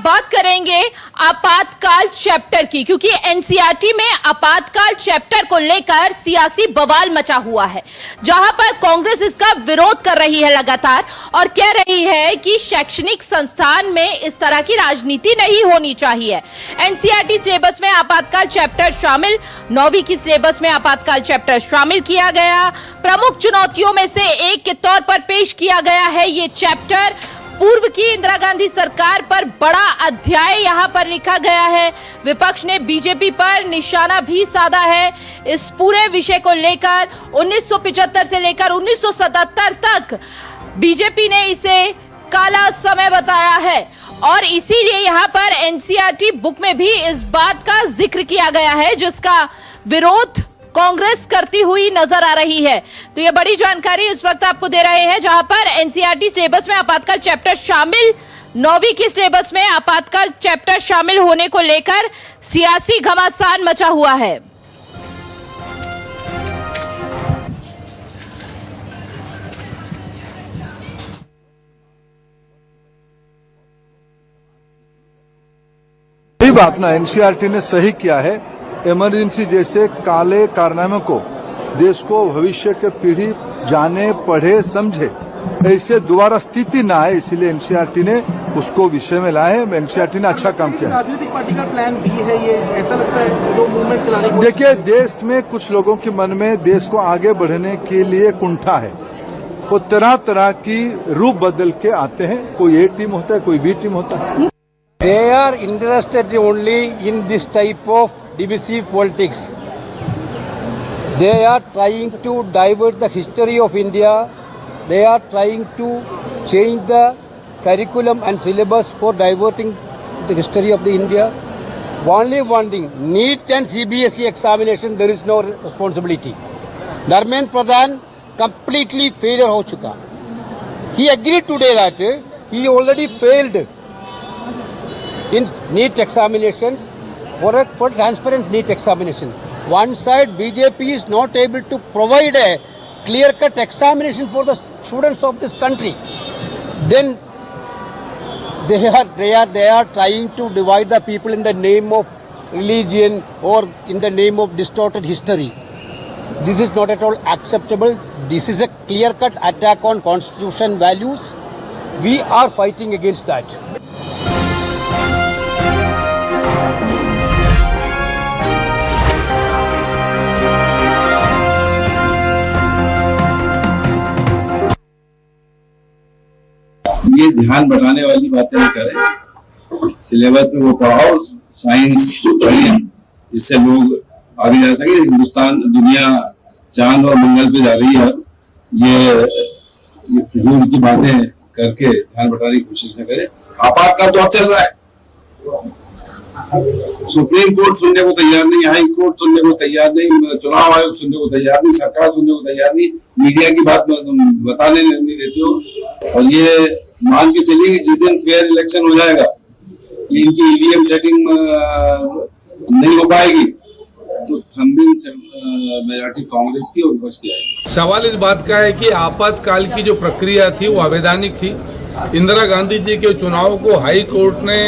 अब बात करेंगे आपातकाल चैप्टर की, क्योंकि एनसीईआरटी में आपातकाल चैप्टर को लेकर सियासी बवाल मचा हुआ है, जहां पर कांग्रेस इसका विरोध कर रही है लगातार और कह रही है कि शैक्षणिक संस्थान में इस तरह की राजनीति नहीं होनी चाहिए। एनसीईआरटी सिलेबस में आपातकाल चैप्टर शामिल, 9वीं की सिलेबस में आपातकाल चैप्टर शामिल किया गया। प्रमुख चुनौतियों में से एक के तौर पर पेश किया गया है ये चैप्टर। पूर्व की इंदिरा गांधी सरकार पर बड़ा अध्याय यहां पर लिखा गया है। विपक्ष ने बीजेपी पर निशाना भी साधा है। इस पूरे विषय को लेकर 1975 से लेकर 1977 तक बीजेपी ने इसे काला समय बताया है और इसीलिए यहां पर एनसीईआरटी बुक में भी इस बात का जिक्र किया गया है, जिसका विरोध कांग्रेस करती हुई नजर आ रही है। तो ये बड़ी जानकारी इस वक्त आपको दे रहे हैं, जहां पर एनसीईआरटी सिलेबस में आपातकाल चैप्टर शामिल, 9वीं की सिलेबस में आपातकाल चैप्टर शामिल होने को लेकर सियासी घमासान मचा हुआ है। यही बात ना एनसीईआरटी ने सही किया है। इमरजेंसी जैसे काले कारनामे को देश को भविष्य के पीढ़ी जाने, पढ़े, समझे, ऐसे दोबारा स्थिति ना आए, इसलिए एनसीईआरटी ने उसको विषय में लाए। एनसीईआरटी ने अच्छा काम किया। राजनीतिक पार्टी का प्लान भी है ये, ऐसा लगता है जो मूवमेंट चलाने की। देखिए, देश में कुछ लोगों के मन में देश को आगे बढ़ने के लिए कुंठा है। वो तरह तरह की रूप बदल के आते हैं। कोई ए टीम होता है, कोई बी टीम होता है। They are interested only in this type of divisive politics. They are trying to divert the history of India. They are trying to change the curriculum and syllabus for diverting the history of the India. Only one thing, NEET and CBSE examination, there is no responsibility. Dharmendra Pradhan completely failure ho chuka. He agreed today that he already failed in NEET examinations for transparent NEET examination. One side BJP is not able to provide a clear-cut examination for the students of this country. Then they are trying to divide the people in the name of religion or in the name of distorted history. This is not at all acceptable. This is a clear-cut attack on constitution values. We are fighting against that. ये ध्यान बढ़ाने वाली बातें नहीं करें। Syllabus में वो पढ़ाओ, साइंस पढ़िए, इससे लोग आगे जा सके। हिंदुस्तान, दुनिया चांद और मंगल पे जा रही है। ये फिजूल की बातें करके ध्यान बढ़ाने की कोशिश न करें। आपातकाल तो अब चल रहा है। सुप्रीम कोर्ट सुनने को तैयार नहीं, हाई कोर्ट सुनने को तैयार नहीं, चुनाव आयोग सुनने को तैयार नहीं, सरकार सुनने को तैयार नहीं, मीडिया की बात बताने नहीं देते हो। और ये मान के चलिए जिस दिन फेयर इलेक्शन हो जाएगा, इनकी ईवीएम सेटिंग नहीं हो पाएगी तो थंबिंग मेजॉरिटी कांग्रेस की और विपक्ष की आएगी। सवाल इस बात का है कि आपातकाल की जो प्रक्रिया थी वो अवैधानिक थी। इंदिरा गांधी जी के चुनाव को हाई कोर्ट ने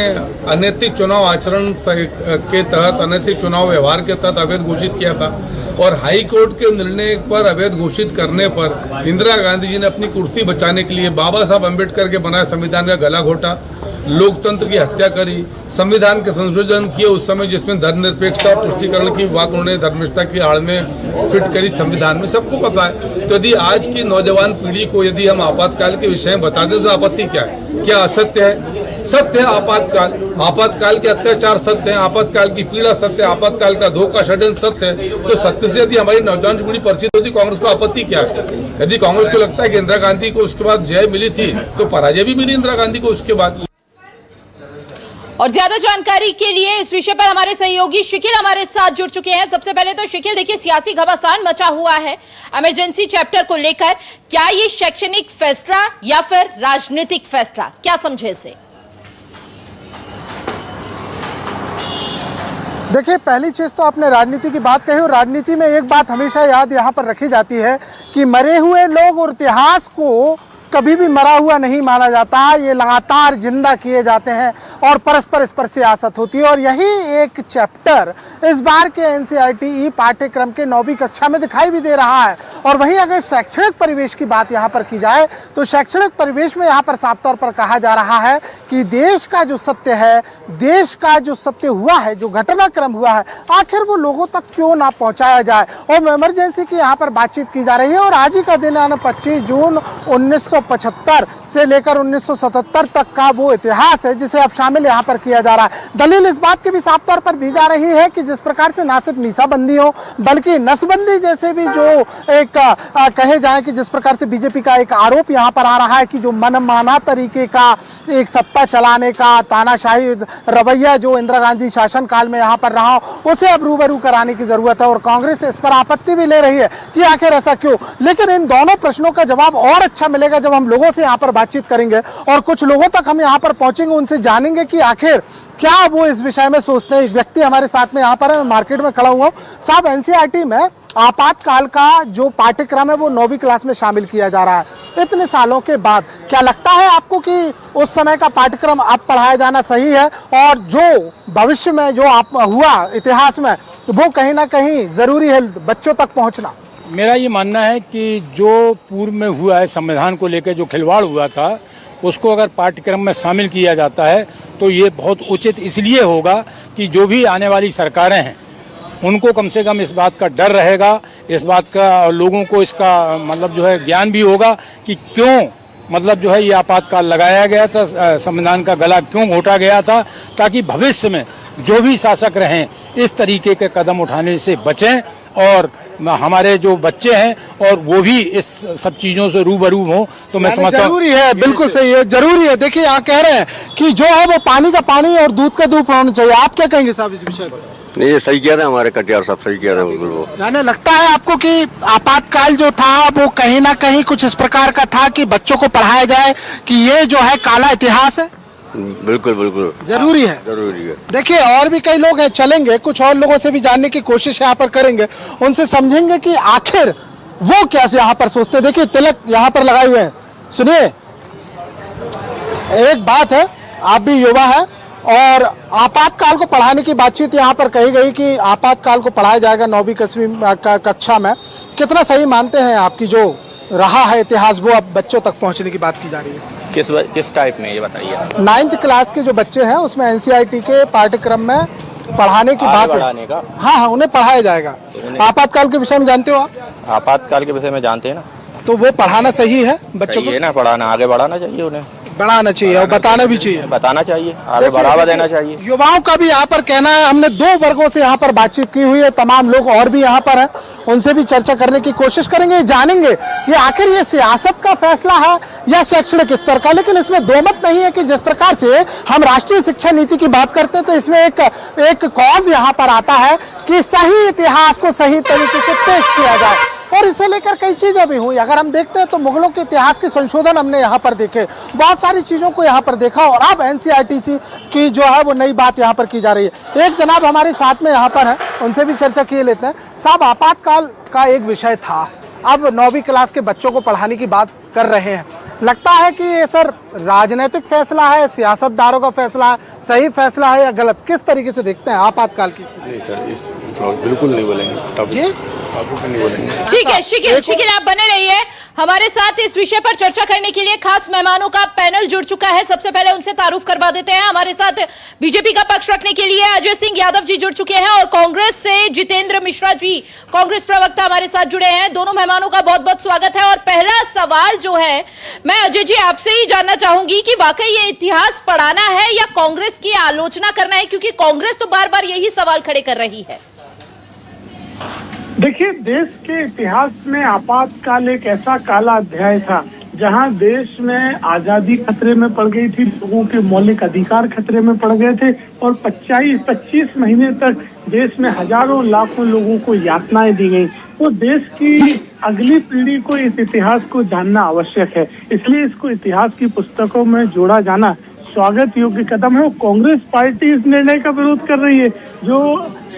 अनैतिक चुनाव आचरण के तहत, अनैतिक चुनाव व्यवहार के तहत अवैध घोषित किया था और हाई कोर्ट के निर्णय पर अवैध घोषित करने पर इंदिरा गांधी जी ने अपनी कुर्सी बचाने के लिए बाबा साहब अम्बेडकर के बनाए संविधान का गला घोटा, लोकतंत्र की हत्या करी, संविधान के संशोधन किए उस समय जिसमें धर्मनिरपेक्षता और तुष्टिकरण की बात उन्होंने धर्मनिष्ठता की आड़ में फिट करी संविधान में, सबको पता है। तो यदि आज की नौजवान पीढ़ी को यदि हम आपातकाल के विषय में बता दें तो आपत्ति क्या है? क्या असत्य है? सत्य है आपातकाल, आपातकाल के अत्याचार सत्य है, आपातकाल की पीड़ा सत्य है, आपातकाल का धोखा षड्यंत्र सत्य है। तो सत्य से यदि हमारी नौजवान पीढ़ी परिचित होती, कांग्रेस को आपत्ति क्या है? यदि कांग्रेस को लगता है कि इंदिरा गांधी को उसके बाद जय मिली थी तो पराजय भी मिली इंदिरा गांधी को उसके बाद। और ज्यादा जानकारी के लिए इस विषय पर हमारे सहयोगी शकील हमारे साथ जुड़ चुके हैं। सबसे पहले तो शकील, देखिए सियासी घमासान मचा हुआ है इमरजेंसी चैप्टर को लेकर। क्या ये शैक्षणिक फैसला या फिर राजनीतिक फैसला, क्या समझे इसे? देखिए, पहली चीज तो आपने राजनीति की बात कही और राजनीति में एक बात हमेशा याद यहाँ पर रखी जाती है कि मरे हुए लोग और इतिहास को कभी भी मरा हुआ नहीं माना जाता, ये लगातार जिंदा किए जाते हैं और परस्पर इस पर सियासत होती है। और यही एक चैप्टर इस बार के एनसीईआरटी पाठ्यक्रम के 9वीं कक्षा में दिखाई भी दे रहा है। और वहीं अगर शैक्षणिक परिवेश की बात यहाँ पर की जाए तो शैक्षणिक परिवेश में यहाँ पर साफ तौर पर कहा जा रहा है कि देश का जो सत्य है, देश का जो सत्य हुआ है, जो घटनाक्रम हुआ है, आखिर वो लोगों तक क्यों ना पहुंचाया जाए। और इमरजेंसी की यहाँ पर बातचीत की जा रही है। और आज ही का दिन है 25 जून 1975 से लेकर 1977 तक का वो इतिहास है जिसे अब शामिल यहाँ पर किया जा रहा है। दलील इस बात की भी साफ तौर पर दी जा रही है कि जिस प्रकार से ना सिर्फ मीसाबंदी हो बल्कि नसबंदी जैसे भी जो एक कहे जाए कि जिस प्रकार से बीजेपी का एक आरोप यहाँ पर आ रहा है कि जो मनमाना तरीके का एक सत्ता चलाने का तानाशाही रवैया जो इंदिरा गांधी शासनकाल में यहाँ पर रहा उसे अब रूबरू कराने की जरूरत है। और कांग्रेस इस पर आपत्ति भी ले रही है कि आखिर ऐसा क्यों। लेकिन इन दोनों प्रश्नों का जवाब और अच्छा मिलेगा जब हम लोगों से यहाँ पर बातचीत करेंगे और कुछ लोगों तक हम यहाँ पर पहुंचेंगे, उनसे जानेंगे कि आखिर क्या वो इस विषय में सोचते हैं। एक व्यक्ति हमारे साथ में यहाँ पर है, मैं मार्केट में खड़ा हुआ हूँ। साहब, एनसीईआरटी में आपातकाल का जो पाठ्यक्रम है वो 9वीं क्लास में शामिल किया जा रहा है। इतने सालों के बाद क्या लगता है आपको कि उस समय का पाठ्यक्रम अब पढ़ाया जाना सही है और जो भविष्य में जो आप हुआ इतिहास में वो कहीं ना कहीं जरूरी है बच्चों तक पहुंचना? मेरा ये मानना है कि जो पूर्व में हुआ है, संविधान को लेकर जो खिलवाड़ हुआ था, उसको अगर पाठ्यक्रम में शामिल किया जाता है तो ये बहुत उचित इसलिए होगा कि जो भी आने वाली सरकारें हैं उनको कम से कम इस बात का डर रहेगा, इस बात का लोगों को इसका मतलब जो है ज्ञान भी होगा कि क्यों मतलब जो है ये आपातकाल लगाया गया था, संविधान का गला क्यों घोटा गया था, ताकि भविष्य में जो भी शासक रहें इस तरीके के कदम उठाने से बचें और हमारे जो बच्चे हैं और वो भी इस सब चीज़ों से रूबरू हो। तो मैं समझता हूँ जरूरी है, बिल्कुल सही है, जरूरी है। देखिए यहाँ कह रहे हैं कि जो है वो पानी का पानी और दूध का दूध होना चाहिए। आप क्या कहेंगे साहब इस विषय पर? नहीं, ये सही कह रहे हैं, हमारे कटियार साहब सही कह रहे हैं बिल्कुल। वो यानी लगता है आपको कि आपातकाल जो था वो कहीं ना कहीं कुछ इस प्रकार का था कि बच्चों को पढ़ाया जाए कि ये जो है काला इतिहास है? बिल्कुल बिल्कुल जरूरी है, जरूरी है। देखिए और भी कई लोग हैं, चलेंगे कुछ और लोगों से भी जानने की कोशिश यहाँ पर करेंगे, उनसे समझेंगे कि आखिर वो कैसे यहाँ पर सोचते। देखिए तिलक यहाँ पर लगाए हुए हैं। सुनिए, एक बात है, आप भी युवा है और आपातकाल को पढ़ाने की बातचीत यहाँ पर कही गई कि आपातकाल को पढ़ाया जाएगा 9वीं कक्षा में। कितना सही मानते हैं आपकी जो रहा है इतिहास वो अब बच्चों तक पहुँचने की बात की जा रही है? किस टाइप में ये बताइए? 9th क्लास के जो बच्चे हैं उसमें एनसीईआरटी के पाठ्यक्रम में पढ़ाने की बात है। हाँ, उन्हें पढ़ाया जाएगा। आपातकाल के विषय में जानते हो आप? आपातकाल के विषय में जानते हैं ना। तो वो पढ़ाना सही है बच्चों को? ये ना पढ़ाना, आगे बढ़ाना चाहिए, उन्हें बढ़ाना चाहिए और बताना भी चाहिए, बताना चाहिए, आगे बढ़ावा देना चाहिए। युवाओं का भी यहाँ पर कहना है, हमने 2 वर्गों से यहाँ पर बातचीत की हुई है, तमाम लोग और भी यहाँ पर हैं, उनसे भी चर्चा करने की कोशिश करेंगे, जानेंगे कि आखिर ये सियासत का फैसला है या शैक्षणिक स्तर का। लेकिन इसमें दो मत नहीं है कि जिस प्रकार से हम राष्ट्रीय शिक्षा नीति की बात करते हैं तो इसमें एक कॉज यहाँ पर आता है कि सही इतिहास को सही तरीके से पेश किया जाए और इसे लेकर कई चीजें भी हुई। अगर हम देखते हैं तो मुगलों के इतिहास के संशोधन हमने यहाँ पर देखे, बहुत सारी चीजों को यहाँ पर देखा और अब एनसीईआरटी की जो है वो नई बात यहाँ पर की जा रही है। एक जनाब हमारे साथ में यहाँ पर है, उनसे भी चर्चा किए लेते हैं। साहब, आपातकाल का एक विषय था, अब 9वीं क्लास के बच्चों को पढ़ाने की बात कर रहे हैं। लगता है कि ये सर राजनीतिक फैसला है, सियासतदारों का फैसला है, सही फैसला है या गलत? किस तरीके से देखते हैं आपातकाल की? नहीं सर, इस बिल्कुल नहीं बोलेंगे। ठीक है, शिकिल आप बने रहिए हमारे साथ। इस विषय पर चर्चा करने के लिए खास मेहमानों का पैनल जुड़ चुका है। सबसे पहले उनसे तारुफ करवा देते हैं। हमारे साथ बीजेपी का पक्ष रखने के लिए अजय सिंह यादव जी जुड़ चुके हैं और कांग्रेस से जितेंद्र मिश्रा जी, कांग्रेस प्रवक्ता, हमारे साथ जुड़े हैं। दोनों मेहमानों का बहुत बहुत स्वागत है। और पहला सवाल जो है मैं अजय जी आपसे ही जानना चाहूंगी कि वाकई ये इतिहास पढ़ाना है या कांग्रेस की आलोचना करना है, क्योंकि कांग्रेस तो बार बार यही सवाल खड़े कर रही है। देखिए, देश के इतिहास में आपातकाल एक ऐसा काला अध्याय था जहां देश में आजादी खतरे में पड़ गई थी, लोगों के मौलिक अधिकार खतरे में पड़ गए थे और 25 महीने तक देश में हजारों लाखों लोगों को यातनाएं दी गई। तो देश की अगली पीढ़ी को इस इतिहास को जानना आवश्यक है, इसलिए इसको इतिहास की पुस्तकों में जोड़ा जाना स्वागत योग्य कदम है। कांग्रेस पार्टी इस निर्णय का विरोध कर रही है। जो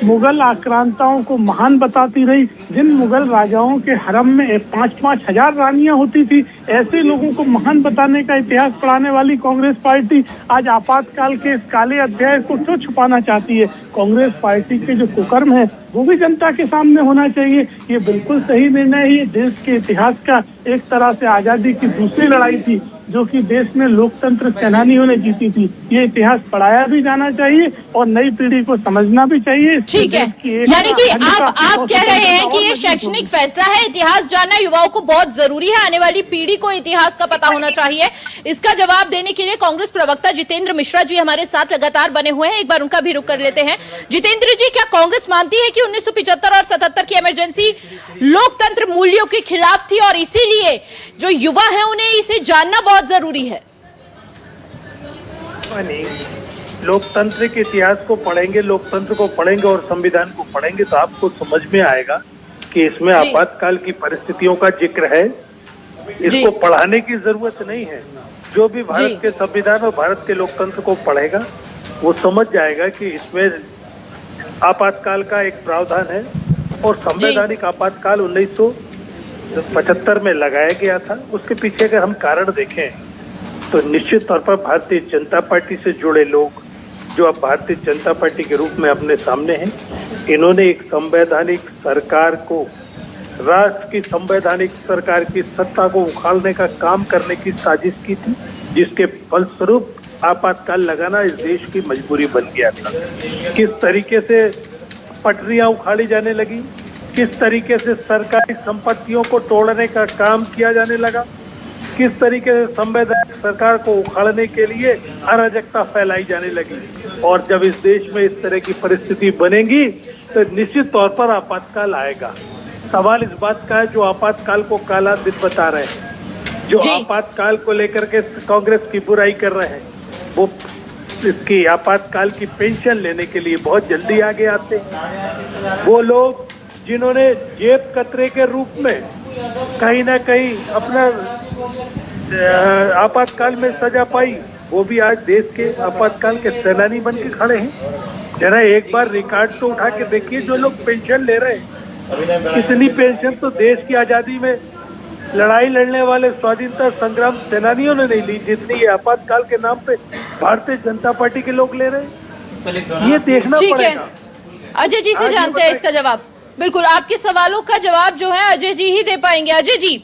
मुगल आक्रांताओं को महान बताती रही। जिन मुगल राजाओं के हरम में 5-5 हजार रानियां होती थी, ऐसे लोगों को महान बताने का इतिहास पढ़ाने वाली कांग्रेस पार्टी आज आपातकाल के इस काले अध्याय को क्यों छुपाना चाहती है? कांग्रेस पार्टी के जो कुकर्म है वो भी जनता के सामने होना चाहिए। ये बिल्कुल सही निर्णय है। ये देश के इतिहास का एक तरह से आजादी की दूसरी लड़ाई थी जो कि देश में लोकतंत्र सेनानियों ने जीती थी। ये इतिहास पढ़ाया भी जाना चाहिए और नई पीढ़ी को समझना भी चाहिए। ठीक है, यानी कि आप कह रहे हैं कि ये शैक्षणिक फैसला है, इतिहास जानना युवाओं को बहुत जरूरी है, आने वाली पीढ़ी को इतिहास का पता होना चाहिए। इसका जवाब देने के लिए कांग्रेस प्रवक्ता जितेंद्र मिश्रा जी हमारे साथ लगातार बने हुए हैं, एक बार उनका भी रुख कर लेते हैं। जितेंद्र जी, क्या कांग्रेस मानती है कि 1975 और 77 की इमरजेंसी लोकतंत्र मूल्यों के खिलाफ थी और इसीलिए जो युवा है उन्हें इसे जानना बहुत जरूरी है? लोकतंत्र के इतिहास को पढ़ेंगे, लोकतंत्र को पढ़ेंगे और संविधान को पढ़ेंगे तो आपको समझ में आएगा कि इसमें आपातकाल की परिस्थितियों का जिक्र है। इसको पढ़ाने की जरूरत नहीं है। जो भी भारत के संविधान और भारत के लोकतंत्र को पढ़ेगा वो समझ जाएगा कि इसमें आपातकाल का एक प्रावधान है और संवैधानिक आपातकाल 1975 में लगाया गया था। उसके पीछे अगर हम कारण देखें तो निश्चित तौर पर भारतीय जनता पार्टी से जुड़े लोग जो अब भारतीय जनता पार्टी के रूप में अपने सामने हैं, इन्होंने एक संवैधानिक सरकार को, राष्ट्र की संवैधानिक सरकार की सत्ता को उखाड़ने का काम करने की साजिश की थी, जिसके फलस्वरूप आपातकाल लगाना इस देश की मजबूरी बन गया था। किस तरीके से पटरियां उखाड़ी जाने लगी, किस तरीके से सरकारी संपत्तियों को तोड़ने का काम किया जाने लगा, किस तरीके से संवैधानिक सरकार को उखाड़ने के लिए अराजकता फैलाई जाने लगी। और जब इस देश में इस तरह की परिस्थिति बनेगी तो निश्चित तौर पर आपातकाल आएगा। सवाल इस बात का है जो आपातकाल को काला दिन बता रहे हैं, जो आपातकाल को लेकर के कांग्रेस की बुराई कर रहे हैं, वो इसकी आपातकाल की पेंशन लेने के लिए बहुत जल्दी आगे आते हैं। वो लोग जिन्होंने जेब कतरे के रूप में कहीं ना कहीं अपना आपातकाल में सजा पाई, वो भी आज देश के आपातकाल के सेनानी बन के खड़े हैं। जरा एक बार रिकॉर्ड तो उठा के देखिए, जो लोग पेंशन ले रहे हैं, इतनी पेंशन तो देश की आजादी में लड़ाई लड़ने वाले स्वतंत्रता संग्राम सेनानियों ने नहीं ली, जितनी ये आपातकाल के नाम पे भारतीय जनता पार्टी के लोग ले रहे हैं। ये देखना पड़ेगा। अजय जी से जानते हैं इसका जवाब। बिल्कुल, आपके सवालों का जवाब जो है अजय जी ही दे पाएंगे। अजय जी,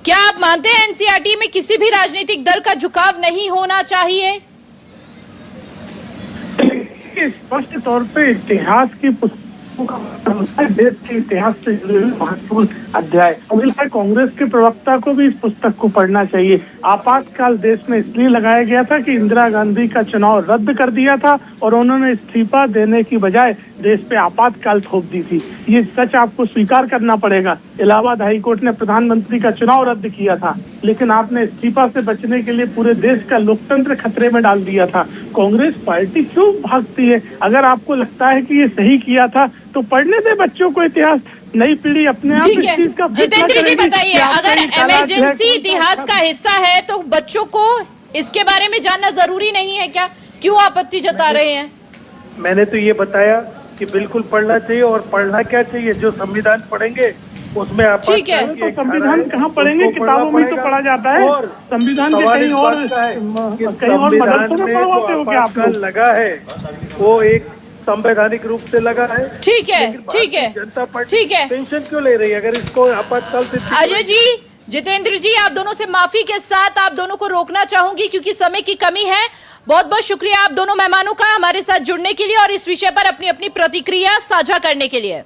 क्या आप मानते हैं एनसीईआरटी में किसी भी राजनीतिक दल का झुकाव नहीं होना चाहिए? स्पष्ट तौर पे इतिहास की देश के इतिहास से जुड़े हुए महत्वपूर्ण अध्याय, कांग्रेस के प्रवक्ता को भी इस पुस्तक को पढ़ना चाहिए। आपातकाल देश में इसलिए लगाया गया था कि इंदिरा गांधी का चुनाव रद्द कर दिया था और उन्होंने इस्तीफा देने की बजाय देश पे आपातकाल थोप दी थी। ये सच आपको स्वीकार करना पड़ेगा। इलाहाबाद हाईकोर्ट ने प्रधानमंत्री का चुनाव रद्द किया था, लेकिन आपने इस्तीफा से बचने के लिए पूरे देश का लोकतंत्र खतरे में डाल दिया था। कांग्रेस पार्टी क्यों भागती है? अगर आपको लगता है कि ये सही किया था तो पढ़ने दे बच्चों को इतिहास, नई पीढ़ी अपने आप इस चीज का। जितेंद्र जी बताइए, अगर इमरजेंसी इतिहास का हिस्सा है तो बच्चों को इसके बारे में जानना जरूरी नहीं है क्या? क्यों आपत्ति जता रहे हैं? मैंने तो ये बताया कि बिल्कुल पढ़ना चाहिए। और पढ़ना क्या चाहिए? जो संविधान पढ़ेंगे उसमें आप ठीक है, तो संविधान कहाँ पढ़ेंगे? किताबों में तो पढ़ा जाता है। संविधान के कहीं और मदरसों में पढ़वाते हो क्या आप लोग? लगा है वो एक संवैधानिक रूप से लगा है। ठीक है, ठीक है, जनता पार्टी ठीक है। पेंशन क्यों ले रही है अगर इसको आपातकाल से? अजय जी, जितेंद्र जी, आप दोनों से माफी के साथ आप दोनों को रोकना चाहूंगी क्योंकि समय की कमी है। बहुत बहुत शुक्रिया आप दोनों मेहमानों का हमारे साथ जुड़ने के लिए और इस विषय पर अपनी अपनी प्रतिक्रिया साझा करने के लिए।